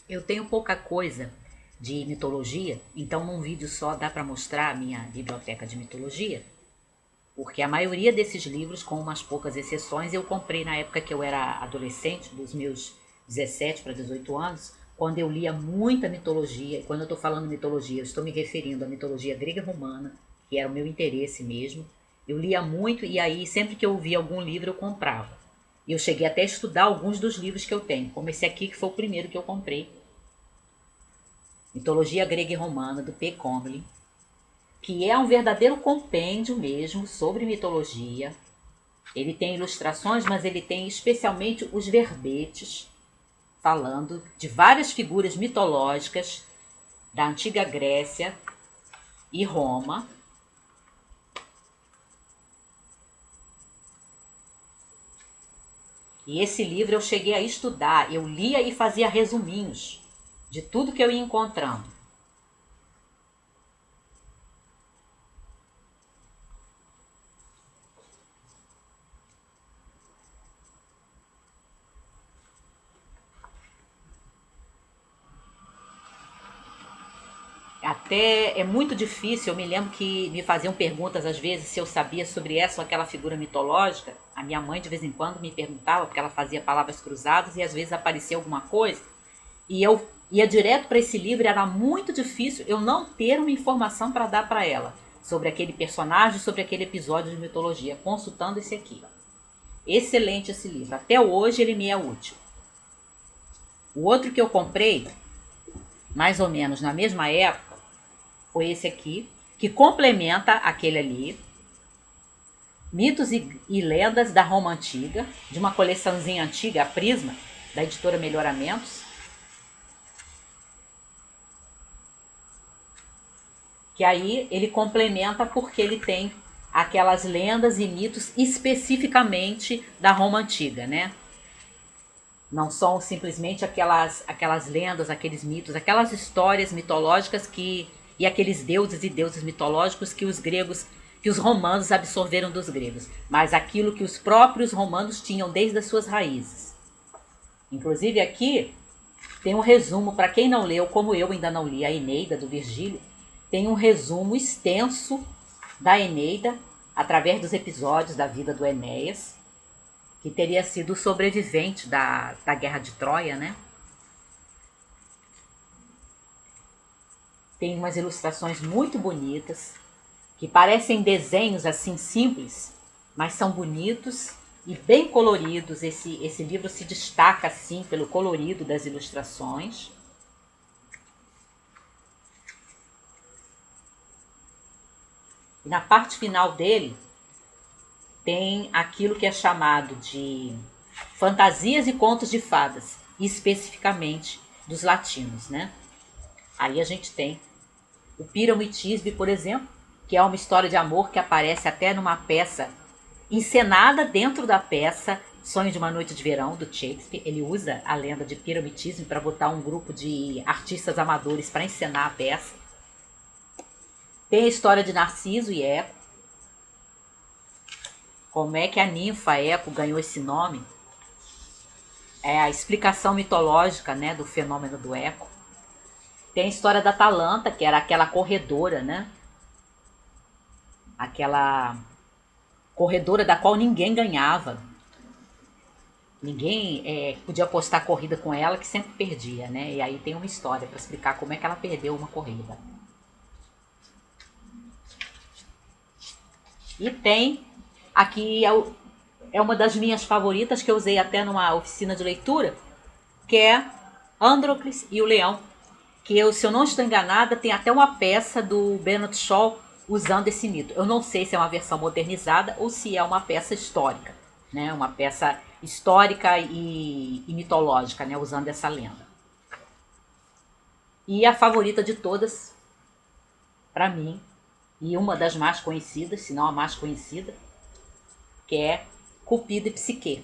Eu tenho pouca coisa de mitologia, então num vídeo só dá para mostrar a minha biblioteca de mitologia, porque a maioria desses livros, com umas poucas exceções, eu comprei na época que eu era adolescente, dos meus 17 para 18 anos, quando eu lia muita mitologia. E quando eu estou falando mitologia, eu estou me referindo à mitologia grega e romana, que era o meu interesse mesmo. Eu lia muito e aí sempre que eu via algum livro eu comprava. E eu cheguei até a estudar alguns dos livros que eu tenho, como esse aqui que foi o primeiro que eu comprei, Mitologia Grega e Romana, do P. Comely, que é um verdadeiro compêndio mesmo sobre mitologia. Ele tem ilustrações, mas ele tem especialmente os verbetes, falando de várias figuras mitológicas da antiga Grécia e Roma. E esse livro eu cheguei a estudar, eu lia e fazia resuminhos de tudo que eu ia encontrando. Até é muito difícil, eu me lembro que me faziam perguntas às vezes se eu sabia sobre essa ou aquela figura mitológica. A minha mãe de vez em quando me perguntava, porque ela fazia palavras cruzadas e às vezes aparecia alguma coisa. E eu ia direto para esse livro e era muito difícil eu não ter uma informação para dar para ela sobre aquele personagem, sobre aquele episódio de mitologia, consultando esse aqui. Excelente esse livro, até hoje ele me é útil. O outro que eu comprei, mais ou menos na mesma época, foi esse aqui, que complementa aquele ali, Mitos e Lendas da Roma Antiga, de uma coleçãozinha antiga, a Prisma, da editora Melhoramentos, que aí ele complementa porque ele tem aquelas lendas e mitos especificamente da Roma Antiga, né? Não são simplesmente aquelas lendas, aqueles mitos, aquelas histórias mitológicas e aqueles deuses e deusas mitológicos que os gregos, que os romanos absorveram dos gregos, mas aquilo que os próprios romanos tinham desde as suas raízes. Inclusive aqui tem um resumo para quem não leu, como eu ainda não li a Eneida do Virgílio, tem um resumo extenso da Eneida através dos episódios da vida do Enéas, que teria sido sobrevivente da Guerra de Troia, né? Tem umas ilustrações muito bonitas, que parecem desenhos assim simples, mas são bonitos e bem coloridos. Esse livro se destaca assim pelo colorido das ilustrações. E na parte final dele tem aquilo que é chamado de fantasias e contos de fadas, especificamente dos latinos, né? Aí a gente tem o Píramo e Tisbe, por exemplo, que é uma história de amor que aparece até numa peça encenada dentro da peça Sonho de uma Noite de Verão, do Shakespeare. Ele usa a lenda de Píramo e Tisbe para botar um grupo de artistas amadores para encenar a peça. Tem a história de Narciso e Eco, como é que a ninfa Eco ganhou esse nome, é a explicação mitológica, né, do fenômeno do eco. Tem a história da Atalanta, que era aquela corredora, né, aquela corredora da qual ninguém ganhava. Ninguém podia apostar corrida com ela, que sempre perdia, né? E aí tem uma história para explicar como é que ela perdeu uma corrida. E tem aqui é uma das minhas favoritas que eu usei até numa oficina de leitura, que é Androcles e o Leão, que eu, se eu não estou enganada, tem até uma peça do Bernard Shaw usando esse mito. Eu não sei se é uma versão modernizada ou se é uma peça histórica, né? Uma peça histórica e mitológica, né? Usando essa lenda. E a favorita de todas, para mim, e uma das mais conhecidas, se não a mais conhecida, que é Cupido e Psique,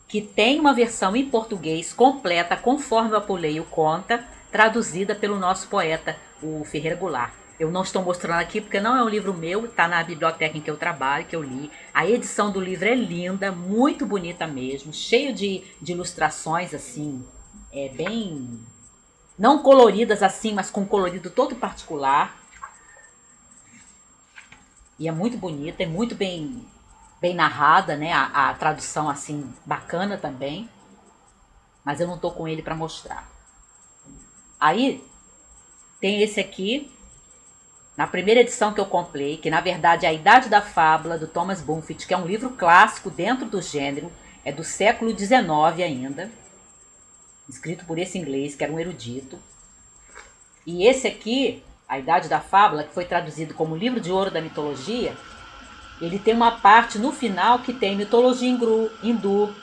que tem uma versão em português completa, conforme o Apuleio conta, traduzida pelo nosso poeta, o Ferreira Goulart. Eu não estou mostrando aqui porque não é um livro meu, está na biblioteca em que eu trabalho, que eu li. A edição do livro é linda, muito bonita mesmo, cheio de ilustrações assim, bem, não coloridas assim, mas com colorido todo particular. E é muito bonita, é muito bem narrada, né? A tradução assim bacana também. Mas eu não tô com ele para mostrar. Aí tem esse aqui, na primeira edição que eu comprei, que na verdade é A Idade da Fábula, do Thomas Buffett, que é um livro clássico dentro do gênero, é do século XIX ainda, escrito por esse inglês, que era um erudito. E esse aqui, A Idade da Fábula, que foi traduzido como Livro de Ouro da Mitologia, ele tem uma parte no final que tem mitologia hindu,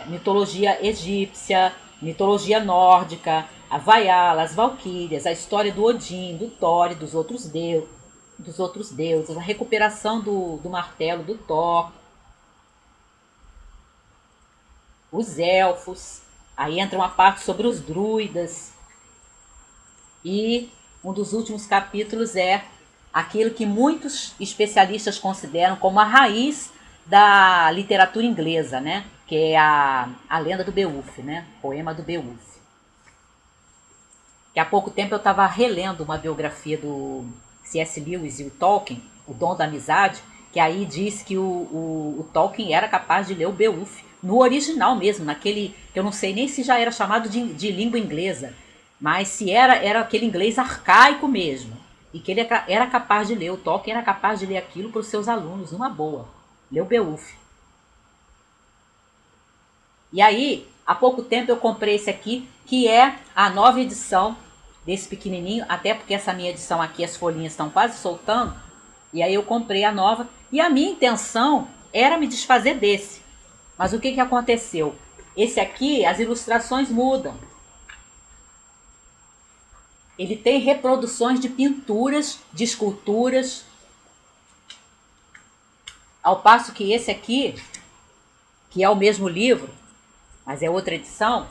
mitologia egípcia, mitologia nórdica, a Vaiala, as Valquírias, a história do Odin, do Thor e dos outros deuses, a recuperação do martelo do Thor, os elfos, aí entra uma parte sobre os druidas, e um dos últimos capítulos é aquilo que muitos especialistas consideram como a raiz da literatura inglesa, né? Que é a lenda do Beowulf, né? Poema do Beowulf. Que há pouco tempo eu estava relendo uma biografia do C.S. Lewis e o Tolkien, O Dom da Amizade, que aí diz que o Tolkien era capaz de ler o Beowulf no original mesmo, naquele que eu não sei nem se já era chamado de língua inglesa, mas se era aquele inglês arcaico mesmo, e que ele era capaz de ler, o Tolkien era capaz de ler aquilo para os seus alunos, numa boa, ler o Beowulf. E aí, há pouco tempo eu comprei esse aqui, que é a nova edição desse pequenininho, até porque essa minha edição aqui, as folhinhas estão quase soltando, e aí eu comprei a nova, e a minha intenção era me desfazer desse. Mas o que aconteceu? Esse aqui, as ilustrações mudam. Ele tem reproduções de pinturas, de esculturas, ao passo que esse aqui, que é o mesmo livro, mas é outra edição,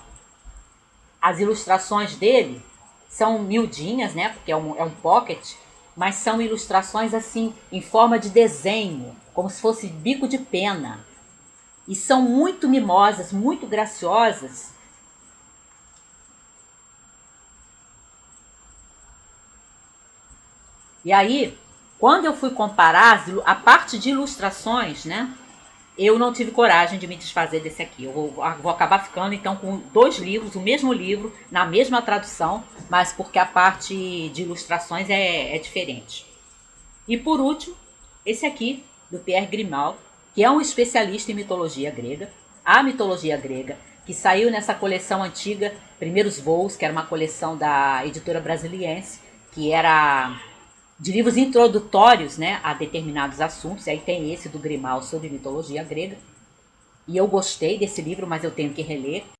as ilustrações dele são miudinhas, né? Porque é um pocket, mas são ilustrações assim, em forma de desenho, como se fosse bico de pena. E são muito mimosas, muito graciosas. E aí, quando eu fui comparar a parte de ilustrações, né? Eu não tive coragem de me desfazer desse aqui. Eu vou acabar ficando então com dois livros, o mesmo livro, na mesma tradução, mas porque a parte de ilustrações é diferente. E por último, esse aqui, do Pierre Grimal, que é um especialista em mitologia grega, a mitologia grega, que saiu nessa coleção antiga, Primeiros Voos, que era uma coleção da editora Brasiliense, que era de livros introdutórios, né, a determinados assuntos. E aí tem esse do Grimal sobre mitologia grega. E eu gostei desse livro, mas eu tenho que reler.